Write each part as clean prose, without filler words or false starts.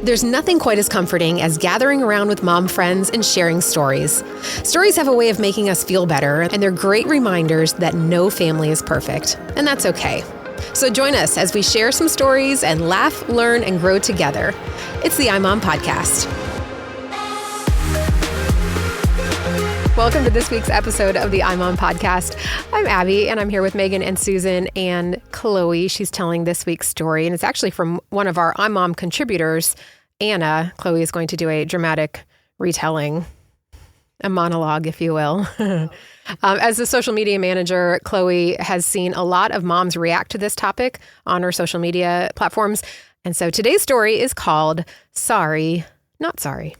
There's nothing quite as comforting as gathering around with mom friends and sharing stories. Stories have a way of making us feel better, and they're great reminders that no family is perfect, and that's okay. So join us as we share some stories and laugh, learn, and grow together. It's the iMOM podcast. Welcome to this week's episode of the iMOM podcast. I'm Abby, and I'm here with Megan and Susan and Chloe. She's telling this week's story, and it's actually from one of our iMOM contributors, Anna. Chloe is going to do a dramatic retelling, a monologue, if you will. As a social media manager, Chloe has seen a lot of moms react to this topic on her social media platforms. And so today's story is called Sorry, Not Sorry.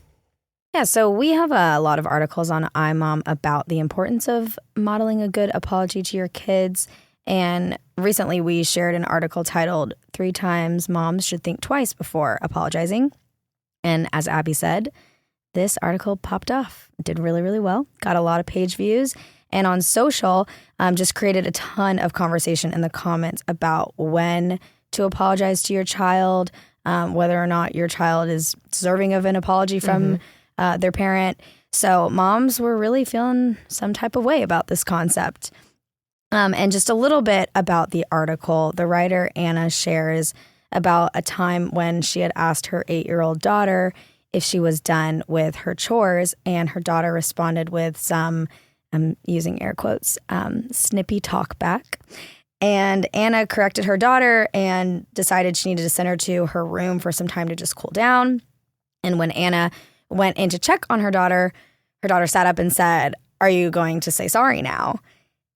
Yeah, so we have a lot of articles on iMOM about the importance of modeling a good apology to your kids. And recently we shared an article titled 3 Times Moms Should Think Twice Before Apologizing. And as Abby said, this article popped off. It did really, really well. Got a lot of page views. And on social, just created a ton of conversation in the comments about when to apologize to your child, whether or not your child is deserving of an apology from their parent. So moms were really feeling some type of way about this concept. And just a little bit about the article, the writer Anna shares about a time when she had asked her 8-year-old daughter if she was done with her chores, and her daughter responded with some, I'm using air quotes, snippy talk back. And Anna corrected her daughter and decided she needed to send her to her room for some time to just cool down. And when Anna went in to check on her daughter sat up and said, "Are you going to say sorry now?"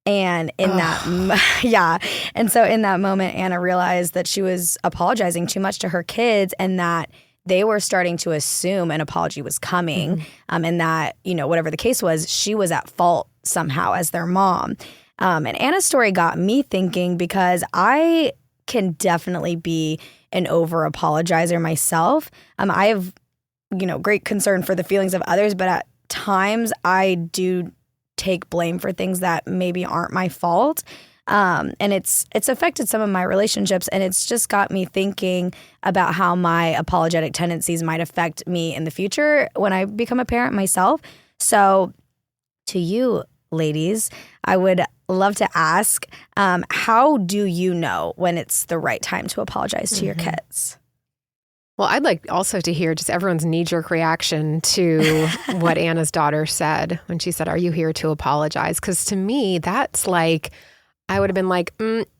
And in and so in that moment, Anna realized that she was apologizing too much to her kids, and that they were starting to assume an apology was coming, and that, whatever the case was, she was at fault somehow as their mom. And Anna's story got me thinking, because I can definitely be an over-apologizer myself. I have great concern for the feelings of others, but at times I do take blame for things that maybe aren't my fault. And it's affected some of my relationships, and it's just got me thinking about how my apologetic tendencies might affect me in the future when I become a parent myself. So to you, ladies, I would love to ask, how do you know when it's the right time to apologize to your kids? Well, I'd like also to hear just everyone's knee-jerk reaction to what Anna's daughter said when she said, "Are you here to apologize?" Because to me, that's like, I would have been like,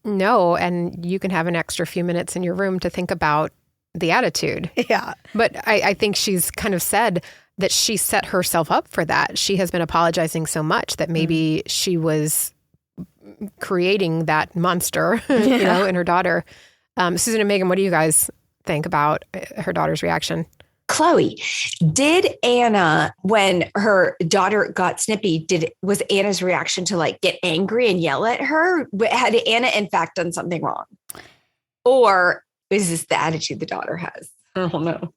no, and you can have an extra few minutes in your room to think about the attitude. Yeah. But I think she's kind of said that she set herself up for that. She has been apologizing so much that maybe she was creating that monster, in her daughter. Susan and Megan, what do you guys think about her daughter's reaction? Chloe, did Anna, when her daughter got snippy, was Anna's reaction to get angry and yell at her? Had Anna in fact done something wrong? Or is this the attitude the daughter has? I don't know.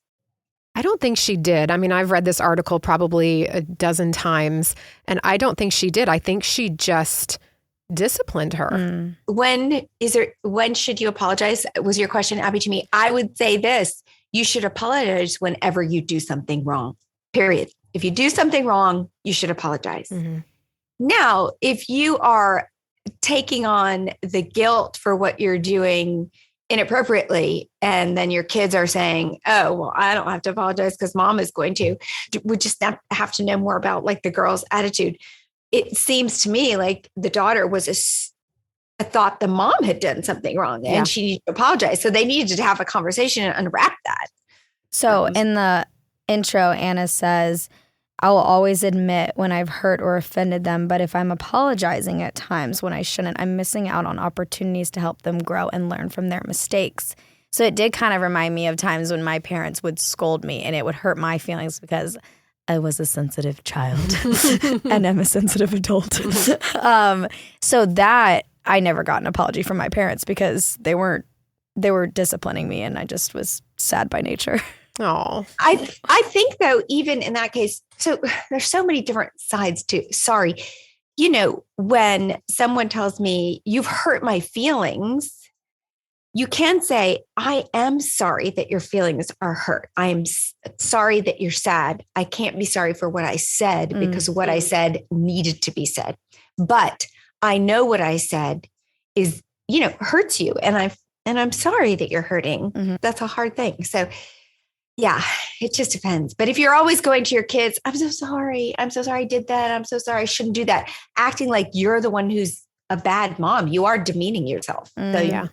I don't think she did. I mean, I've read this article probably a dozen times, and I don't think she did. I think she just disciplined her. When should you apologize? Was your question, Abby, to me? I would say this: you should apologize whenever you do something wrong, period. If you do something wrong, you should apologize. Now, if you are taking on the guilt for what you're doing inappropriately, and then your kids are saying, "Oh, well, I don't have to apologize because mom is going to," we just have to know more about the girl's attitude. It seems to me like the daughter was thought the mom had done something wrong and she needed to apologize. So they needed to have a conversation and unwrap that. So in the intro, Anna says, "I will always admit when I've hurt or offended them, but if I'm apologizing at times when I shouldn't, I'm missing out on opportunities to help them grow and learn from their mistakes." So it did kind of remind me of times when my parents would scold me, and it would hurt my feelings because I was a sensitive child and I'm a sensitive adult. So that I never got an apology from my parents because they were disciplining me, and I just was sad by nature. Oh, I think though, even in that case, so there's so many different sides to sorry. When someone tells me you've hurt my feelings, you can say, I am sorry that your feelings are hurt. I am sorry that you're sad. I can't be sorry for what I said because what I said needed to be said. But I know what I said is, hurts you. And I'm sorry that you're hurting. That's a hard thing. So yeah, it just depends. But if you're always going to your kids, I'm so sorry. I'm so sorry I did that. I'm so sorry I shouldn't do that. Acting like you're the one who's a bad mom, you are demeaning yourself. So yeah.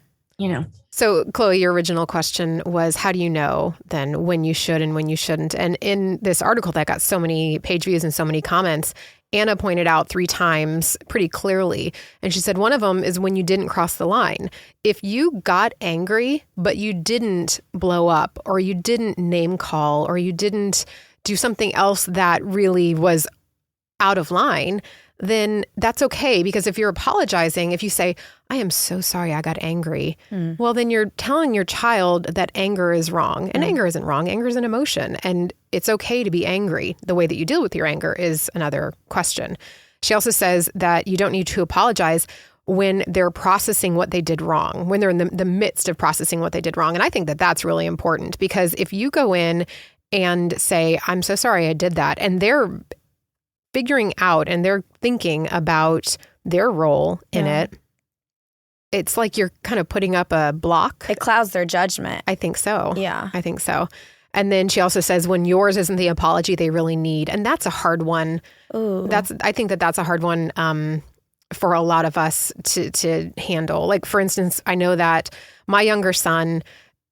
So Chloe, your original question was, how do you know then when you should and when you shouldn't? And in this article that got so many page views and so many comments, Anna pointed out 3 times pretty clearly. And she said, one of them is when you didn't cross the line. If you got angry, but you didn't blow up, or you didn't name call, or you didn't do something else that really was out of line, then that's okay. Because if you're apologizing, if you say, I am so sorry I got angry, well, then you're telling your child that anger is wrong. And anger isn't wrong. Anger is an emotion. And it's okay to be angry. The way that you deal with your anger is another question. She also says that you don't need to apologize when they're processing what they did wrong, when they're in the midst of processing what they did wrong. And I think that that's really important, because if you go in and say, I'm so sorry I did that, and they're figuring out and they're thinking about their role in it, it's like you're kind of putting up a block. It clouds their judgment. I think so. Yeah. I think so. And then she also says when yours isn't the apology they really need. And that's a hard one. Ooh. I think that's a hard one for a lot of us to handle. Like, for instance, I know that my younger son,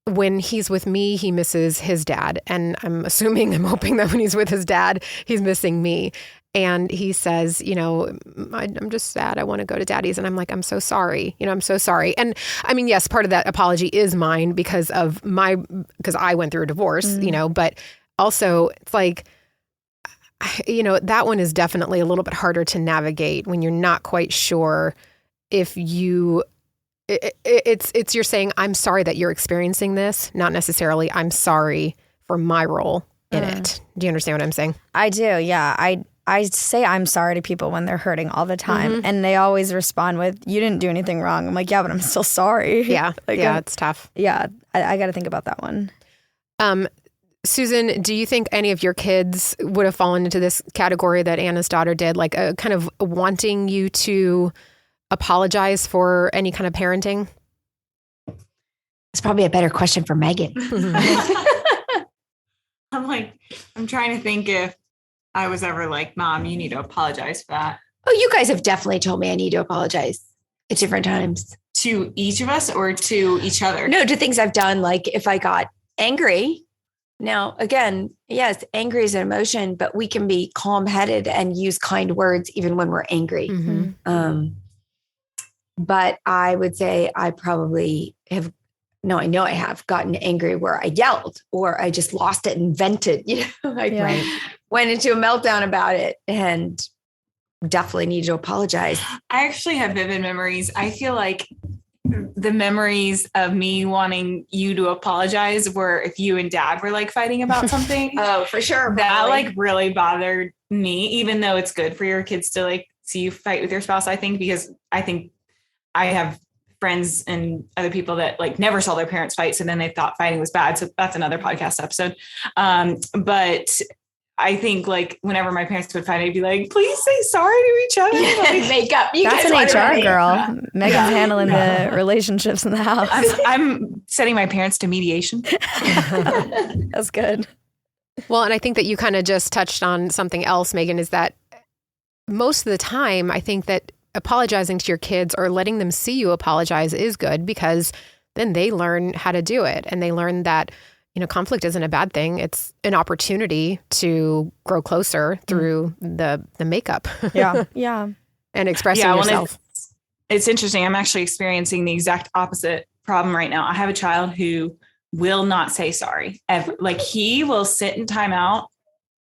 when he's with me, he misses his dad. And I'm hoping that when he's with his dad, he's missing me. And he says, I'm just sad. I want to go to daddy's. And I'm like, I'm so sorry. I'm so sorry. And I mean, yes, part of that apology is mine because I went through a divorce, but also it's like, that one is definitely a little bit harder to navigate when you're not quite sure if you're saying, I'm sorry that you're experiencing this, not necessarily I'm sorry for my role in it. Do you understand what I'm saying? I do. Yeah. I say I'm sorry to people when they're hurting all the time. And they always respond with, you didn't do anything wrong. I'm like, yeah, but I'm still sorry. Yeah. It's tough. Yeah. I got to think about that one. Susan, do you think any of your kids would have fallen into this category that Anna's daughter did, like a kind of wanting you to apologize for any kind of parenting? It's probably a better question for Megan. I'm trying to think if I was ever like, Mom, you need to apologize for that. Oh, you guys have definitely told me I need to apologize at different times. To each of us or to each other? No, to things I've done. Like if I got angry. Now, again, yes, angry is an emotion, but we can be calm-headed and use kind words even when we're angry. But I would say I probably have, I know I have gotten angry where I yelled or I just lost it and vented, went into a meltdown about it and definitely need to apologize. I actually have vivid memories. I feel like the memories of me wanting you to apologize were if you and Dad were like fighting about something. Oh, for sure. That like really bothered me, even though it's good for your kids to like see you fight with your spouse, I think, because I think I have friends and other people that like never saw their parents fight. So then they thought fighting was bad. So that's another podcast episode. But I think like whenever my parents would fight, I'd be like, please say sorry to each other. Like, make up. That's an HR girl. Megan's handling the relationships in the house. I'm setting my parents to mediation. That's good. Well, and I think that you kind of just touched on something else, Megan, is that most of the time, I think that apologizing to your kids or letting them see you apologize is good because then they learn how to do it. And they learn that, conflict isn't a bad thing. It's an opportunity to grow closer through the makeup. Yeah. Yeah. And expressing yourself. It's interesting. I'm actually experiencing the exact opposite problem right now. I have a child who will not say sorry ever. Like he will sit in timeout.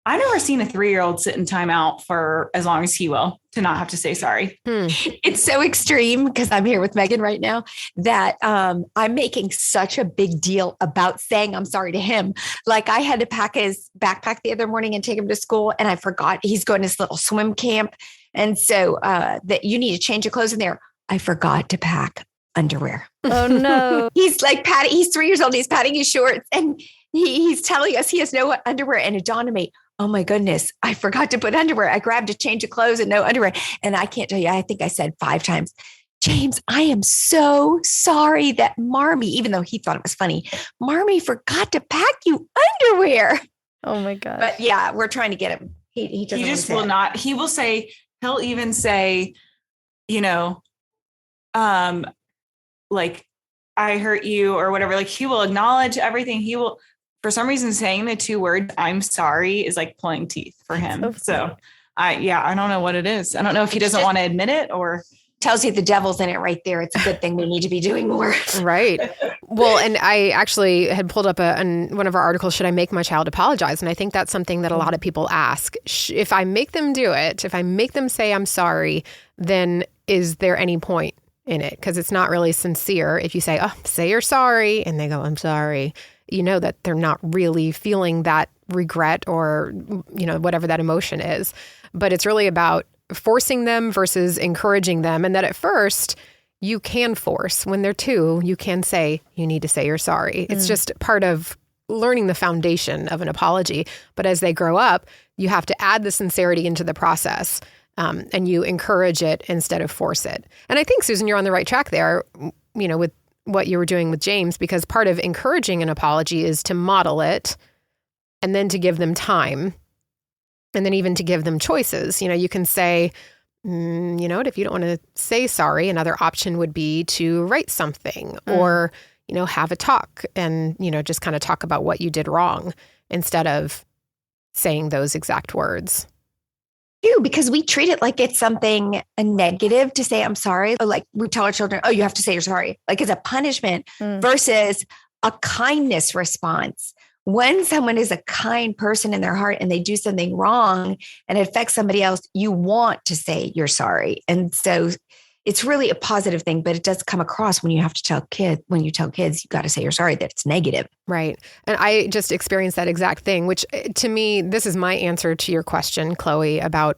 I've never seen a 3-year-old sit in timeout for as long as he will to not have to say sorry. It's so extreme because I'm here with Megan right now that I'm making such a big deal about saying I'm sorry to him. Like I had to pack his backpack the other morning and take him to school and I forgot he's going to this little swim camp. And so that you need to change your clothes in there. I forgot to pack underwear. Oh no. He's like he's 3 years old. He's patting his shorts and he's telling us he has no underwear. And it dawned on me, oh my goodness, I forgot to put underwear. I grabbed a change of clothes and no underwear. And I can't tell you, I think I said 5 times, James, I am so sorry that Marmy, even though he thought it was funny, Marmy forgot to pack you underwear. Oh my God. But yeah, we're trying to get him. He just will not. He will say, he'll even say, you know, like I hurt you or whatever. Like he will acknowledge everything. He will, for some reason, saying the 2 words, I'm sorry, is like pulling teeth for him. So I don't know what it is. I don't know if he doesn't want to admit it or tells you the devil's in it right there. It's a good thing we need to be doing more. Right. Well, and I actually had pulled up in one of our articles, should I make my child apologize? And I think that's something that a lot of people ask. If I make them do it, if I make them say I'm sorry, then is there any point in it? Because it's not really sincere. If you say, oh, say you're sorry, and they go, I'm sorry, you know that they're not really feeling that regret or, you know, whatever that emotion is. But it's really about forcing them versus encouraging them. And that at first you can force. When they're 2, you can say, you need to say you're sorry. It's just part of learning the foundation of an apology. But as they grow up, you have to add the sincerity into the process. And you encourage it instead of force it. And I think, Susan, you're on the right track there, you know, with what you were doing with James, because part of encouraging an apology is to model it and then to give them time. And then even to give them choices. You know, you can say, you know what, if you don't want to say sorry, another option would be to write something or, you know, have a talk and, you know, just kind of talk about what you did wrong instead of saying those exact words. Because we treat it like it's something a negative to say, I'm sorry. Or like we tell our children, oh, you have to say you're sorry. Like it's a punishment versus a kindness response. When someone is a kind person in their heart and they do something wrong and it affects somebody else, you want to say you're sorry. And so it's really a positive thing, but it does come across when you have to tell kids, you got to say you're sorry, that it's negative. Right. And I just experienced that exact thing, which to me, this is my answer to your question, Chloe, about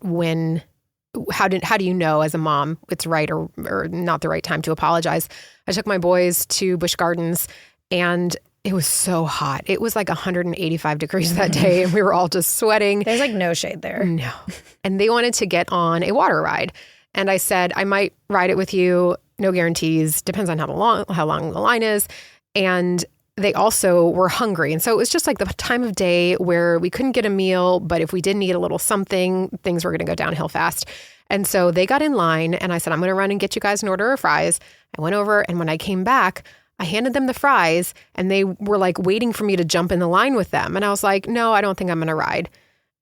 how do you know as a mom it's right or not the right time to apologize? I took my boys to Busch Gardens and it was so hot. It was like 185 degrees that day and we were all just sweating. There's like no shade there. No. And they wanted to get on a water ride. And I said, I might ride it with you. No guarantees. Depends on how long the line is. And they also were hungry. And so it was just like the time of day where we couldn't get a meal, but if we didn't eat a little something, things were going to go downhill fast. And so they got in line and I said, I'm going to run and get you guys an order of fries. I went over and when I came back, I handed them the fries and they were like waiting for me to jump in the line with them. And I was like, no, I don't think I'm going to ride.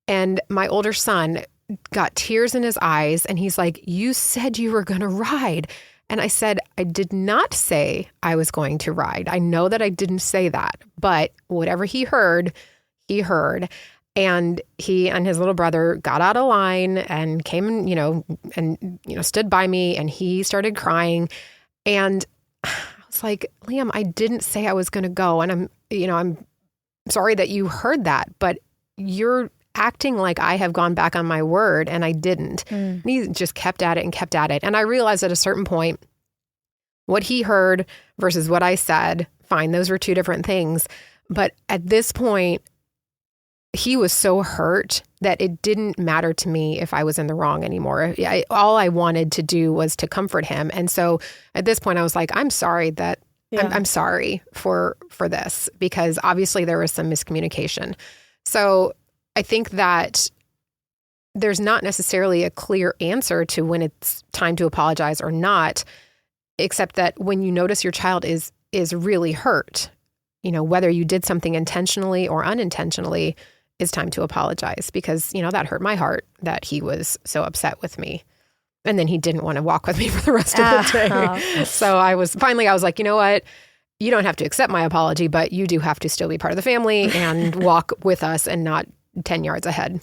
And my older son got tears in his eyes and he's like, you said you were going to ride. And I said, I did not say I was going to ride. I know that I didn't say that, but whatever he heard, he heard. And he and his little brother got out of line and came, stood by me and he started crying. And I was like, Liam, I didn't say I was going to go. And I'm sorry that you heard that, but you're acting like I have gone back on my word and I didn't. And he just kept at it and kept at it. And I realized at a certain point, what he heard versus what I said, fine, those were 2 different things. But at this point, he was so hurt that it didn't matter to me if I was in the wrong anymore. All I wanted to do was to comfort him. And so at this point, I was like, I'm sorry that I'm sorry for this, because obviously there was some miscommunication. So I think that there's not necessarily a clear answer to when it's time to apologize or not, except that when you notice your child is really hurt, whether you did something intentionally or unintentionally, it's time to apologize, because, that hurt my heart that he was so upset with me. And then he didn't want to walk with me for the rest of the day. So I was like, you know what? You don't have to accept my apology, but you do have to still be part of the family and walk with us and not 10 yards ahead.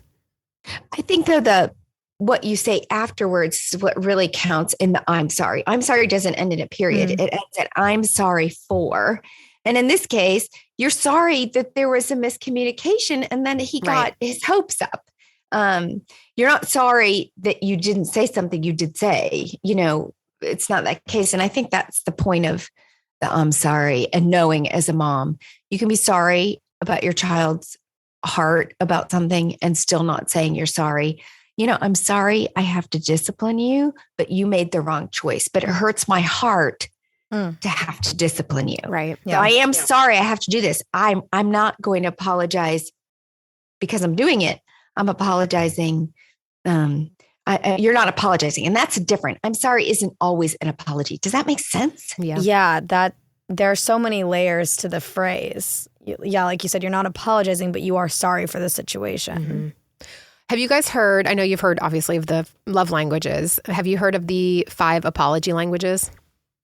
I think though what you say afterwards is what really counts in the I'm sorry. I'm sorry doesn't end in a period. It ends at I'm sorry for. And in this case, you're sorry that there was a miscommunication and then he got his hopes up. You're not sorry that you didn't say something you did say. it's not that case. And I think that's the point of the I'm sorry, and knowing as a mom, you can be sorry about your child's heart about something and still not saying you're sorry. I'm sorry I have to discipline you, but you made the wrong choice. But it hurts my heart to have to discipline you. Right. So I am sorry I have to do this. I'm not going to apologize because I'm doing it. I'm apologizing. You're not apologizing. And that's different. I'm sorry isn't always an apology. Does that make sense? Yeah, that there are so many layers to the phrase. Yeah, like you said, you're not apologizing, but you are sorry for the situation. Mm-hmm. Have you guys heard, I know you've heard obviously of the love languages. Have you heard of the 5 apology languages?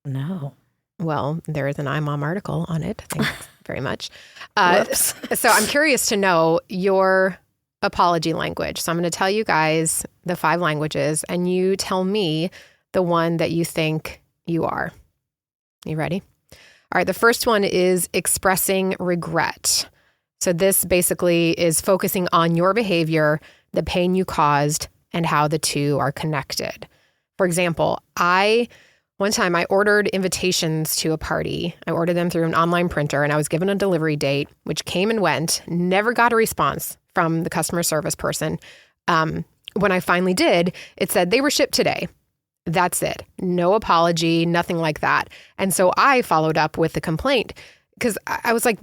No. Well, there is an iMOM article on it. Thanks very much. So I'm curious to know your apology language. So I'm going to tell you guys the 5 languages, and you tell me the one that you think you are. You ready? All right. The first one is expressing regret. So this basically is focusing on your behavior, the pain you caused, and how the two are connected. For example, one time I ordered invitations to a party. I ordered them through an online printer, and I was given a delivery date, which came and went, never got a response from the customer service person. When I finally did, it said they were shipped today. That's it. No apology, nothing like that. And so I followed up with the complaint because I was like,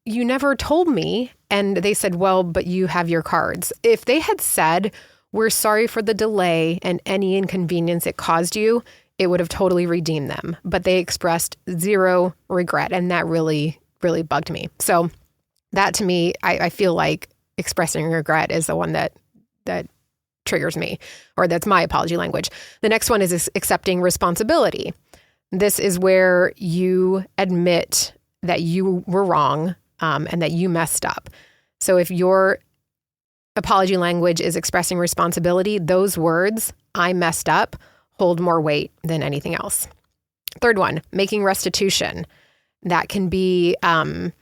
you never told me. And they said, well, but you have your cards. If they had said, we're sorry for the delay and any inconvenience it caused you, it would have totally redeemed them. But they expressed zero regret. And that really, really bugged me. So that to me, I feel like expressing regret is the one that triggers me, or that's my apology language. The next one is accepting responsibility. This is where you admit that you were wrong and that you messed up. So if your apology language is expressing responsibility, those words, I messed up, hold more weight than anything else. Third one, making restitution. That can be to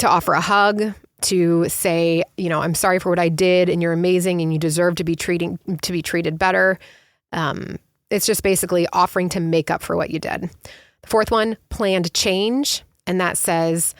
offer a hug, to say, I'm sorry for what I did and you're amazing and you deserve to be treated better. It's just basically offering to make up for what you did. The fourth one, planned change. And that says,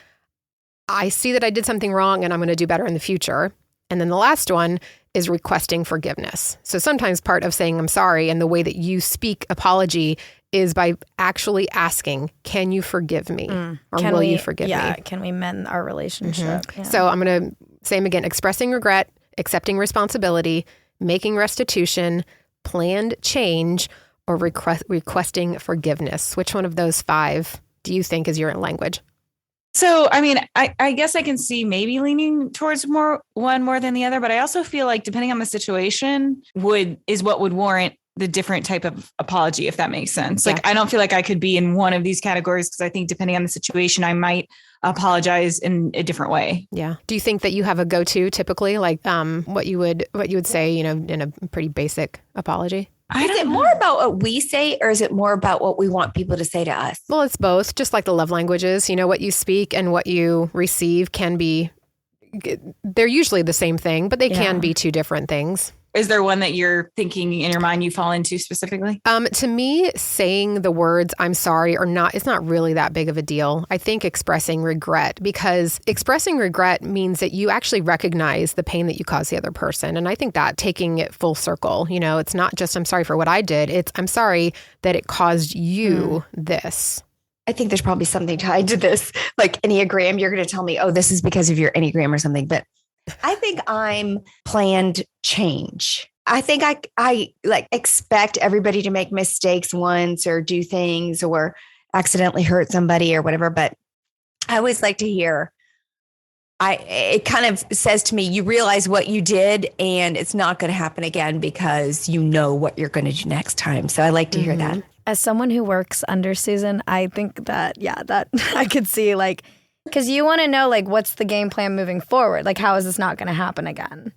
I see that I did something wrong and I'm going to do better in the future. And then the last one is requesting forgiveness. So sometimes part of saying I'm sorry and the way that you speak apology is by actually asking, can you forgive me? Or will you forgive me? Yeah, can we mend our relationship? Mm-hmm. Yeah. So I'm going to say them again, expressing regret, accepting responsibility, making restitution, planned change, or requesting forgiveness. Which one of those 5 do you think is your language? So, I mean, I guess I can see maybe leaning towards one more than the other, but I also feel like depending on the situation is what would warrant the different type of apology, if that makes sense. Like, I don't feel like I could be in one of these categories because I think depending on the situation, I might apologize in a different way. Yeah. Do you think that you have a go-to typically, like what you would say, in a pretty basic apology? Is it more about what we say, or is it more about what we want people to say to us? Well, it's both, just like the love languages. What you speak and what you receive they're usually the same thing, but they can be 2 different things. Is there one that you're thinking in your mind you fall into specifically? To me, saying the words I'm sorry or not, it's not really that big of a deal. I think expressing regret, because expressing regret means that you actually recognize the pain that you caused the other person. And I think that taking it full circle, it's not just I'm sorry for what I did. It's I'm sorry that it caused you this. I think there's probably something tied to this, like Enneagram. You're going to tell me, oh, this is because of your Enneagram or something. But I think I'm planned change. I think I like expect everybody to make mistakes once or do things or accidentally hurt somebody or whatever. But I always like to hear, it kind of says to me, you realize what you did and it's not going to happen again because you know what you're going to do next time. So I like to hear that. As someone who works under Susan, I think that I could see because you want to know what's the game plan moving forward? How is this not going to happen again?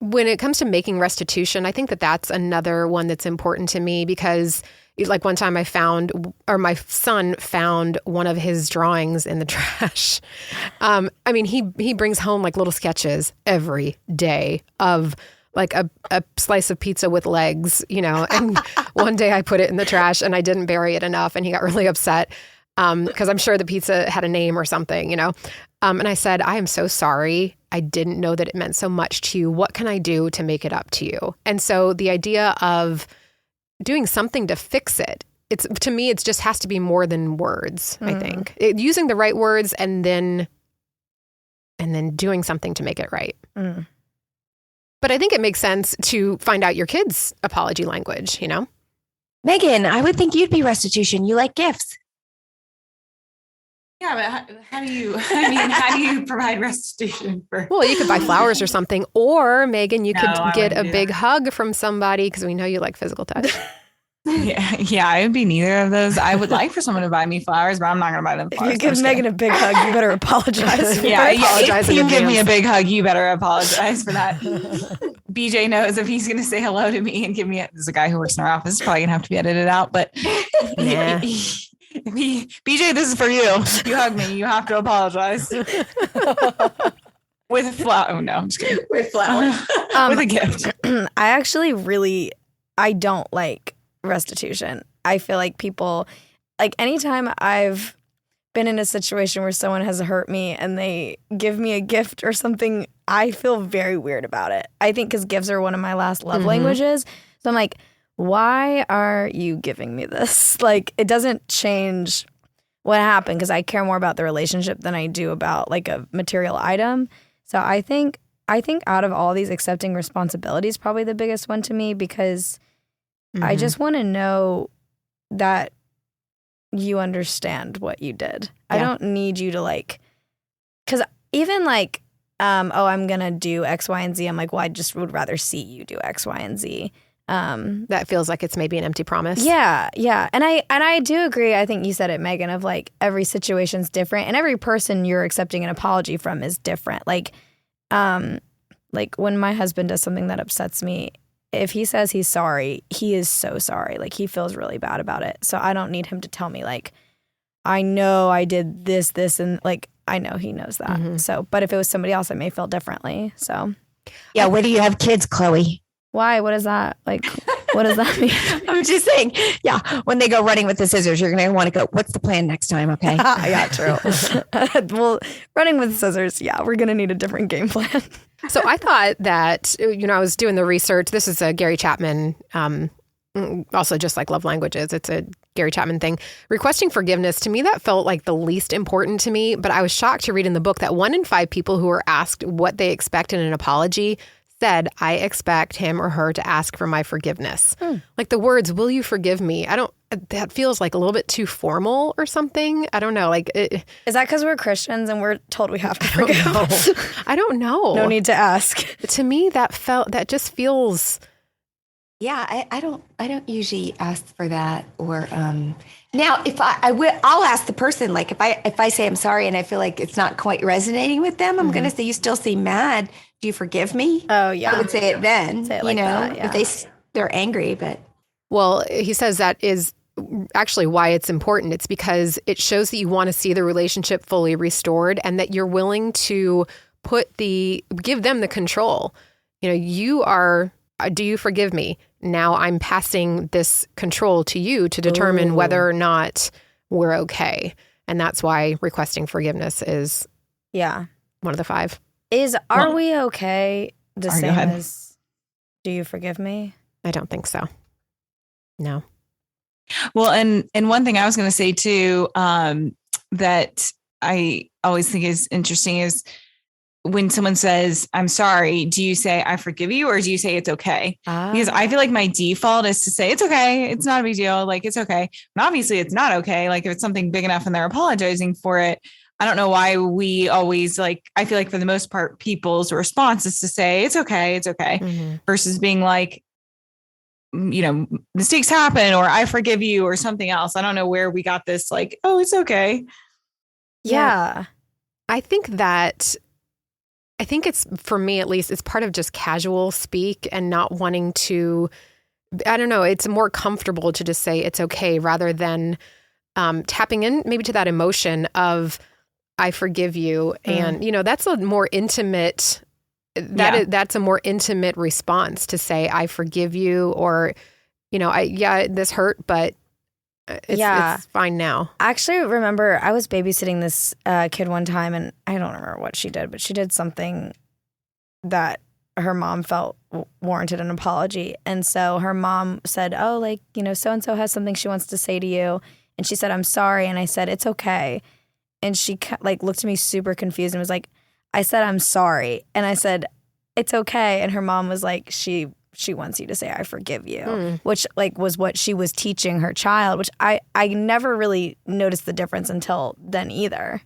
When it comes to making restitution, I think that that's another one that's important to me because one time my son found one of his drawings in the trash. He brings home little sketches every day of like a slice of pizza with legs, and one day I put it in the trash and I didn't bury it enough and he got really upset because I'm sure the pizza had a name or something, and I said, I am so sorry. I didn't know that it meant so much to you. What can I do to make it up to you? And so the idea of doing something to fix it, to me, it just has to be more than words, I think. Using the right words and then doing something to make it right. But I think it makes sense to find out your kids' apology language, Megan, I would think you'd be restitution. You like gifts. Yeah, but how do you provide restitution for? Well, you could buy flowers or something. Or, Megan, you could get a big that. hug from somebody because we know you like physical touch. Yeah, I would be neither of those. I would like for someone to buy me flowers, but I'm not going to buy them flowers. If you give Megan a big hug, you better apologize. If you give me a big hug, you better apologize for that. BJ knows if he's going to say hello to me and give me there's a guy who works in our office, it's probably going to have to be edited out, but yeah. BJ, this is for you. If you hug me, you have to apologize. With a flower. Oh, no, I'm just kidding. With flowers. With a gift. I don't like restitution. I feel like people, like anytime I've been in a situation where someone has hurt me and they give me a gift or something, I feel very weird about it. I think because gifts are one of my last love languages. So I'm like, why are you giving me this? Like, it doesn't change what happened because I care more about the relationship than I do about like a material item. So I think out of all these, accepting responsibility is probably the biggest one to me because I just want to know that you understand what you did. Yeah. I don't need you to because even I'm going to do X, Y, and Z. I'm like, well, I just would rather see you do X, Y, and Z. That feels like it's maybe an empty promise. Yeah. And I do agree. I think you said it, Megan, of like every situation's different and every person you're accepting an apology from is different. Like when my husband does something that upsets me, if he says he's sorry, he is so sorry. Like he feels really bad about it. So I don't need him to tell me like, I know I did this, and like, I know he knows that. So, but if it was somebody else, I may feel differently. So. Yeah. Where do you have kids, Chloe? Why? What is that? Like, what does that mean? I'm just saying, yeah, when they go running with the scissors, you're going to want to go, what's the plan next time? Okay. Yeah, true. Well, running with scissors, yeah, we're going to need a different game plan. So I thought that, I was doing the research. This is a Gary Chapman, also just like love languages. It's a Gary Chapman thing. Requesting forgiveness, to me, that felt like the least important to me. But I was shocked to read in the book that 1 in 5 people who were asked what they expect in an apology said, I expect him or her to ask for my forgiveness. Like the words, will you forgive me? That feels like a little bit too formal or something. I don't know. Is that because we're Christians and we're told we have to forgive? I don't know. No need to ask. To me, that just feels. Yeah, I don't usually ask for that. Or now, if I'll ask the person. Like if I say I'm sorry and I feel like it's not quite resonating with them, I'm going to say, you still seem mad. Do you forgive me? Oh yeah, I would say it then. Say it like that, yeah. If they're angry, but well, he says that is actually why it's important. It's because it shows that you want to see the relationship fully restored and that you're willing to give them the control. You are. Do you forgive me? Now I'm passing this control to you to determine whether or not we're okay. And that's why requesting forgiveness is one of the 5. Are we okay the same as do you forgive me? I don't think so. No. Well, and one thing I was going to say too, that I always think is interesting is when someone says, I'm sorry, do you say, I forgive you, or do you say it's okay? Because I feel like my default is to say, it's okay. It's not a big deal. Like, it's okay. And obviously it's not okay. Like if it's something big enough and they're apologizing for it, I don't know why we always I feel like for the most part, people's response is to say, it's okay. It's okay. Versus being like, mistakes happen, or I forgive you, or something else. I don't know where we got this, like, oh, it's okay. Yeah. I think it's, for me at least, it's part of just casual speak and not wanting to, I don't know, it's more comfortable to just say it's okay rather than tapping in maybe to that emotion of I forgive you. And, that's a more intimate that's a more intimate response to say, I forgive you, or, this hurt, but it's fine now. I actually remember I was babysitting this kid one time, and I don't remember what she did, but she did something that her mom felt warranted an apology. And so her mom said, oh, so-and-so has something she wants to say to you. And she said, I'm sorry. And I said, it's okay. And she looked at me super confused and was like, I said, I'm sorry. And I said, it's okay. And her mom was like, she wants you to say, I forgive you, which was what she was teaching her child, which I never really noticed the difference until then either.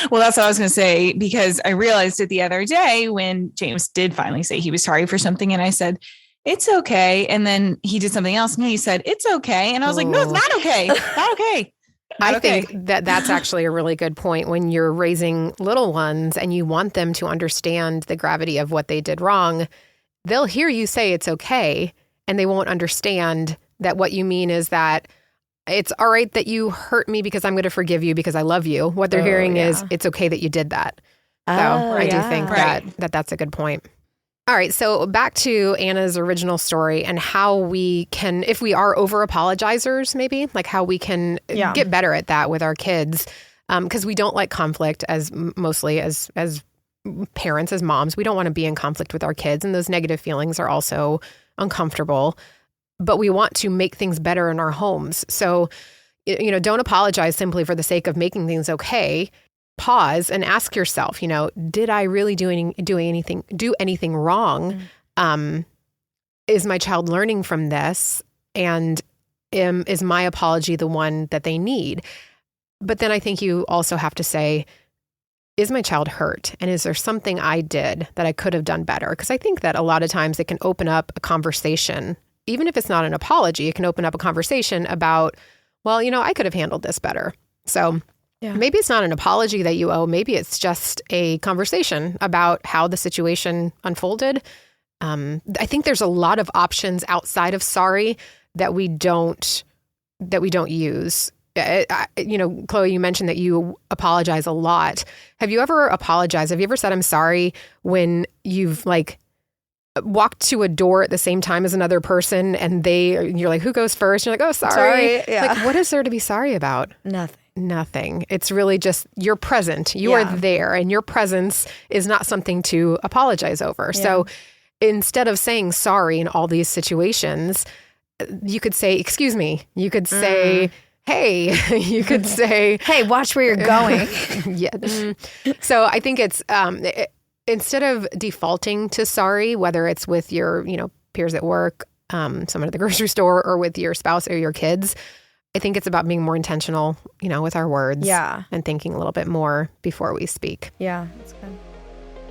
Well, that's what I was going to say, because I realized it the other day when James did finally say he was sorry for something. And I said, it's okay. And then he did something else and he said, it's okay. And I was like, no, it's not okay. Not okay. I think that's actually a really good point. When you're raising little ones and you want them to understand the gravity of what they did wrong, they'll hear you say it's okay, and they won't understand that what you mean is that it's all right that you hurt me because I'm going to forgive you because I love you. What they're hearing is it's okay that you did that. So I do think that's a good point. All right. So back to Anna's original story and how we can, if we are over apologizers, maybe how we can get better at that with our kids. Because we don't like conflict mostly as parents, as moms. We don't want to be in conflict with our kids. And those negative feelings are also uncomfortable. But we want to make things better in our homes. So, don't apologize simply for the sake of making things okay. Pause and ask yourself, did I really do anything wrong? Is my child learning from this? And is my apology the one that they need? But then I think you also have to say, is my child hurt? And is there something I did that I could have done better? Because I think that a lot of times it can open up a conversation. Even if it's not an apology, it can open up a conversation about, well, I could have handled this better. So maybe it's not an apology that you owe. Maybe it's just a conversation about how the situation unfolded. I think there's a lot of options outside of sorry that we don't use. Chloe, you mentioned that you apologize a lot. Have you ever apologized? Have you ever said, I'm sorry, when you've walked to a door at the same time as another person and you're like, who goes first? You're like, oh, sorry. Yeah. What is there to be sorry about? Nothing. It's really just you're present. You are there, and your presence is not something to apologize over. Yeah. So instead of saying sorry in all these situations, you could say, excuse me. You could say, hey. You could say, hey, watch where you're going. So I think it's instead of defaulting to sorry, whether it's with your peers at work, someone at the grocery store, or with your spouse or your kids, I think it's about being more intentional, with our words and thinking a little bit more before we speak. Yeah, that's good.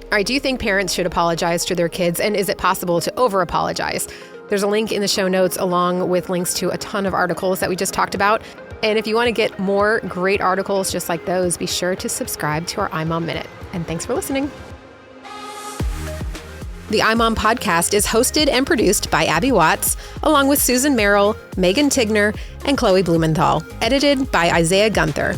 All right. Do you think parents should apologize to their kids? And is it possible to over-apologize? There's a link in the show notes along with links to a ton of articles that we just talked about. And if you want to get more great articles just like those, be sure to subscribe to our iMOM Minute. And thanks for listening. The iMOM podcast is hosted and produced by Abby Watts, along with Susan Merrill, Megan Tigner, and Chloe Blumenthal. Edited by Isaiah Gunther.